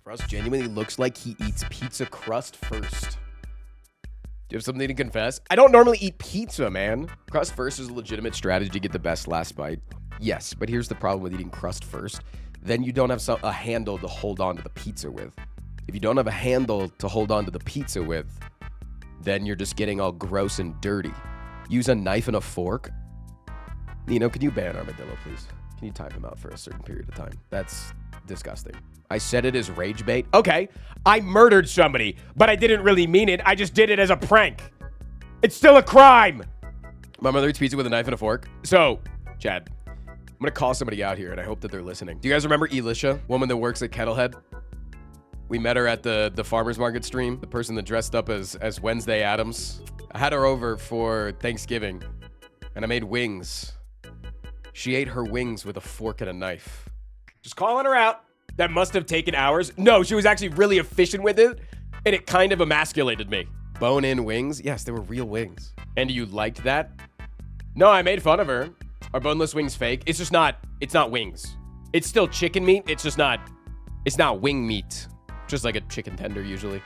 Crust genuinely looks like he eats pizza crust first. Do you have something to confess? I don't normally eat pizza, man. Crust first is a legitimate strategy to get the best last bite. Yes, but here's the problem with eating crust first. Then you don't have a handle to hold on to the pizza with. If you don't have a handle to hold on to the pizza with, then you're just getting all gross and dirty. Use a knife and a fork. Nino, can you ban Armadillo, please? Can you time him out for a certain period of time? That's disgusting. I said it as rage bait. Okay, I murdered somebody, but I didn't really mean it. I just did it as a prank. It's still a crime. My mother eats pizza with a knife and a fork. So, Chad, I'm gonna call somebody out here, and I hope that they're listening. Do you guys remember Elisha, woman that works at Kettlehead? We met her at the farmer's market stream, the person that dressed up as Wednesday Addams. I had her over for Thanksgiving, and I made wings. She ate her wings with a fork and a knife. Just calling her out. That must have taken hours. No, she was actually really efficient with it, and it kind of emasculated me. Bone-in wings? Yes, they were real wings. And you liked that? No, I made fun of her. Are boneless wings fake? It's just not, it's not wings. It's still chicken meat. It's just not, it's not wing meat. Just like a chicken tender usually.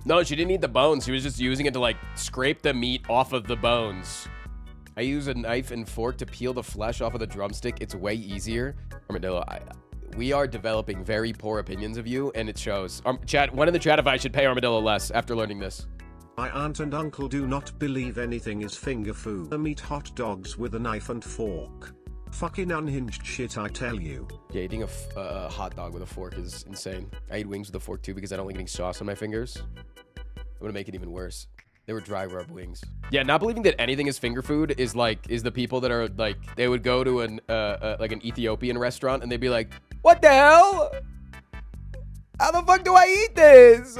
No, she didn't eat the bones. She was just using it to like scrape the meat off of the bones. I use a knife and fork to peel the flesh off of the drumstick. It's way easier. Armadillo, we are developing very poor opinions of you, and it shows. Chat, one in the chat if I should pay Armadillo less after learning this. My aunt and uncle do not believe anything is finger food. I eat hot dogs with a knife and fork. Fucking unhinged shit, I tell you. Yeah, eating a hot dog with a fork is insane. I eat wings with a fork too because I don't like getting sauce on my fingers. I'm gonna make it even worse. They were dry rub wings. Yeah, not believing that anything is finger food is the people that are like, they would go to an Ethiopian restaurant and they'd be like, what the hell? How the fuck do I eat this?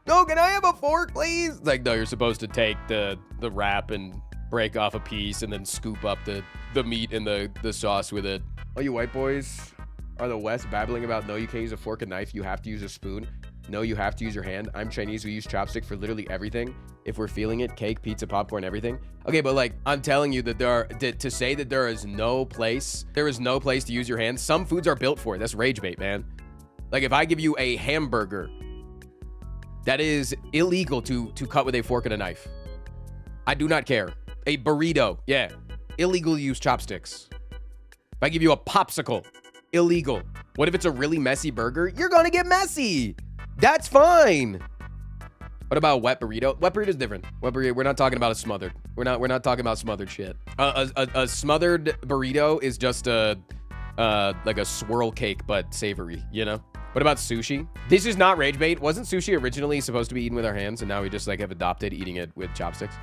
No, can I have a fork, please? Like, no, you're supposed to take the wrap and break off a piece and then scoop up the meat and the sauce with it. All you white boys are the West babbling about, no, you can't use a fork and knife. You have to use a spoon. No, you have to use your hand. I'm Chinese. We use chopsticks for literally everything. If we're feeling it, cake, pizza, popcorn, everything. Okay, but like, I'm telling you that to say that there is no place to use your hands. Some foods are built for it. That's rage bait, man. Like if I give you a hamburger, that is illegal to cut with a fork and a knife. I do not care. A burrito, yeah, illegal to use chopsticks. If I give you a popsicle, illegal. What if it's a really messy burger? You're gonna get messy. That's fine. What about wet burrito? Wet burrito is different. Wet burrito, we're not talking about a smothered. We're not talking about smothered shit. A smothered burrito is just like a swirl cake, but savory, you know? What about sushi? This is not rage bait. Wasn't sushi originally supposed to be eaten with our hands, and now we just like have adopted eating it with chopsticks?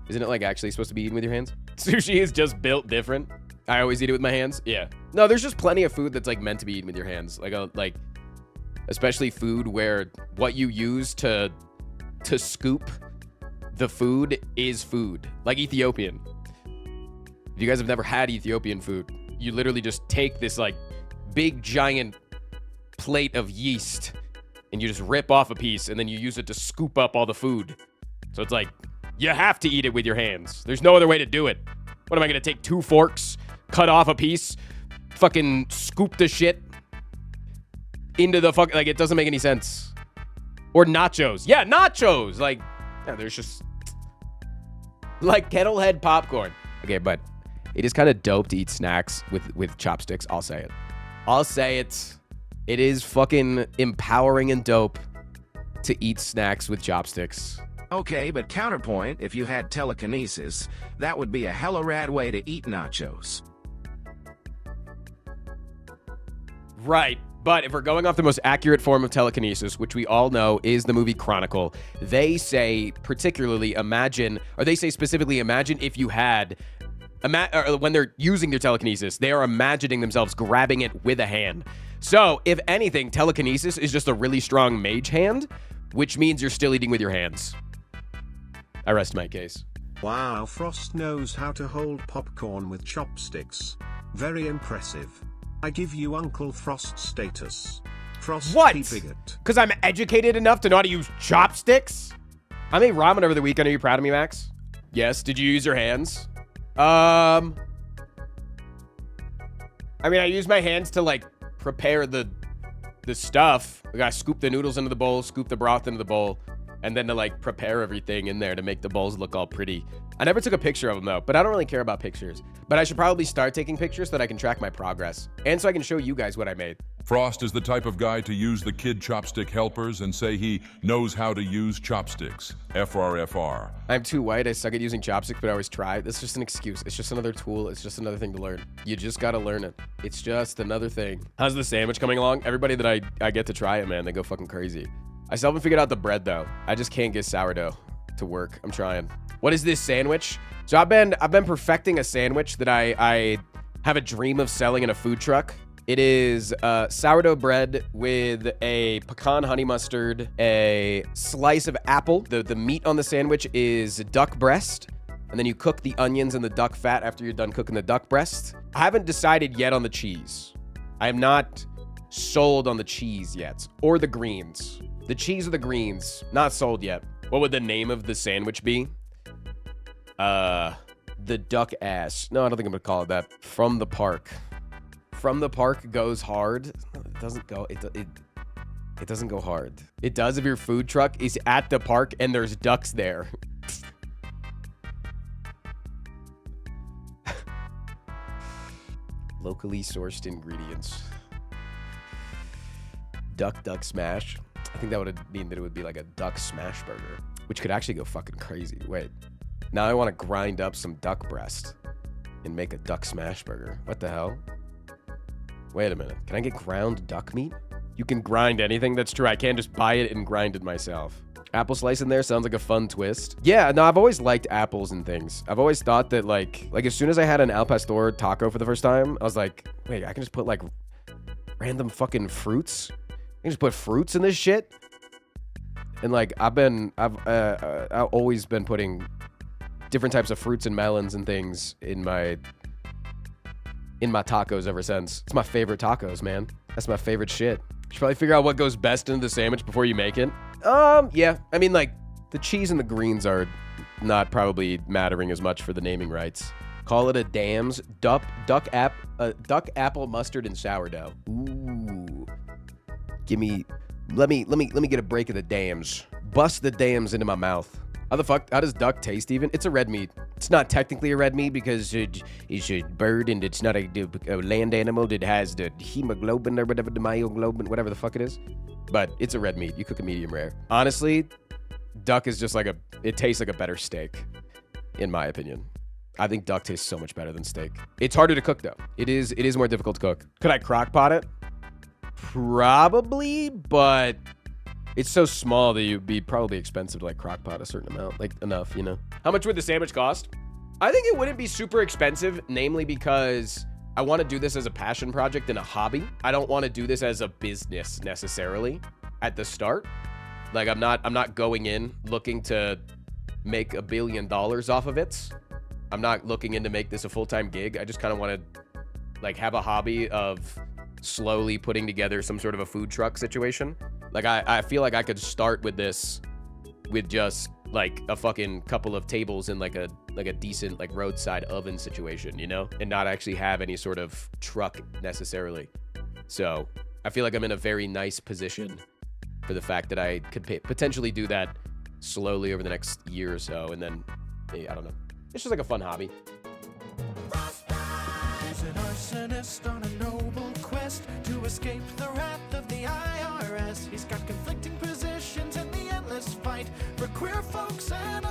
Isn't it like actually supposed to be eaten with your hands? Sushi is just built different. I always eat it with my hands. Yeah. No, there's just plenty of food that's like meant to be eaten with your hands. Like especially food where what you use to scoop the food is food. Like Ethiopian. If you guys have never had Ethiopian food, you literally just take this like big giant plate of yeast and you just rip off a piece and then you use it to scoop up all the food. So it's like, you have to eat it with your hands. There's no other way to do it. What am I gonna take 2 forks, cut off a piece, fucking scoop the shit into the fuck, like it doesn't make any sense. Or nachos. Yeah, nachos. Like, yeah, there's just like Kettlehead popcorn. Okay, but it is kind of dope to eat snacks with chopsticks. I'll say it. I'll say it. It is fucking empowering and dope to eat snacks with chopsticks. Okay, but counterpoint, if you had telekinesis, that would be a hella rad way to eat nachos. Right. But if we're going off the most accurate form of telekinesis, which we all know is the movie Chronicle, they say particularly imagine, or they say specifically imagine if you had, when they're using their telekinesis, they are imagining themselves grabbing it with a hand. So if anything, telekinesis is just a really strong mage hand, which means you're still eating with your hands. I rest my case. Wow, Frost knows how to hold popcorn with chopsticks. Very impressive. I give you Uncle Frost status. Frost, what? Keeping it. Because I'm educated enough to know how to use chopsticks? I made ramen over the weekend. Are you proud of me, Max? Yes. Did you use your hands? I mean, I use my hands to like prepare the the stuff. I gotta scoop the noodles into the bowl, scoop the broth into the bowl, and then to like prepare everything in there to make the bowls look all pretty. I never took a picture of them though, but I don't really care about pictures. But I should probably start taking pictures so that I can track my progress. And so I can show you guys what I made. Frost is the type of guy to use the kid chopstick helpers and say he knows how to use chopsticks. FRFR. I'm too white, I suck at using chopsticks, but I always try. That's just an excuse. It's just another tool. It's just another thing to learn. You just gotta learn it. It's just another thing. How's the sandwich coming along? Everybody that I get to try it, man, they go fucking crazy. I still haven't figured out the bread though. I just can't get sourdough to work. I'm trying. What is this sandwich? So I've been perfecting a sandwich that I have a dream of selling in a food truck. It is sourdough bread with a pecan honey mustard, a slice of apple. The meat on the sandwich is duck breast. And then you cook the onions and the duck fat after you're done cooking the duck breast. I haven't decided yet on the cheese. I am not sold on the cheese yet, or the greens. The cheese or the greens, not sold yet. What would the name of the sandwich be? The duck ass. No, I don't think I'm gonna call it that. From the park. From the park goes hard. It doesn't go. It doesn't go hard. It does if your food truck is at the park and there's ducks there. Locally sourced ingredients. Duck smash. I think that would mean that it would be like a duck smash burger, which could actually go fucking crazy. Wait. Now I want to grind up some duck breast and make a duck smash burger. What the hell? Wait a minute. Can I get ground duck meat? You can grind anything? That's true. I can't just buy it and grind it myself. Apple slice in there sounds like a fun twist. Yeah, no, I've always liked apples and things. I've always thought that like as soon as I had an al pastor taco for the first time, I was like, wait, I can just put like random fucking fruits? I can just put fruits in this shit? And like I've always been putting different types of fruits and melons and things in my tacos ever since. It's my favorite tacos, man. That's my favorite shit. You should probably figure out what goes best into the sandwich before you make it. Yeah. I mean, like, the cheese and the greens are not probably mattering as much for the naming rights. Call it a Dams duck apple mustard and sourdough. Ooh. Let me get a break of the Dams. Bust the Dams into my mouth. How does duck taste even? It's a red meat. It's not technically a red meat because it's a bird and it's not a land animal that has the hemoglobin or whatever, the myoglobin, whatever the fuck it is. But it's a red meat. You cook a medium rare. Honestly, duck is just like it tastes like a better steak, in my opinion. I think duck tastes so much better than steak. It's harder to cook though. It is more difficult to cook. Could I crock pot it? Probably, but it's so small that you'd be probably expensive to like crock pot a certain amount, like enough, you know. How much would the sandwich cost? I think it wouldn't be super expensive, namely because I want to do this as a passion project and a hobby. I don't want to do this as a business necessarily at the start. Like I'm not going in looking to make $1 billion off of it. I'm not looking in to make this a full-time gig. I just kind of want to like have a hobby of slowly putting together some sort of a food truck situation. Like I feel like I could start with this with just like a fucking couple of tables and like a decent like roadside oven situation, you know, and not actually have any sort of truck necessarily. So I feel like I'm in a very nice position for the fact that I could potentially do that slowly over the next year or so, and then I don't know. It's just like a fun hobby. He's an arsonist on a noble quest to escape the wrath of the IRS. He's got conflicting positions in the endless fight for queer folks and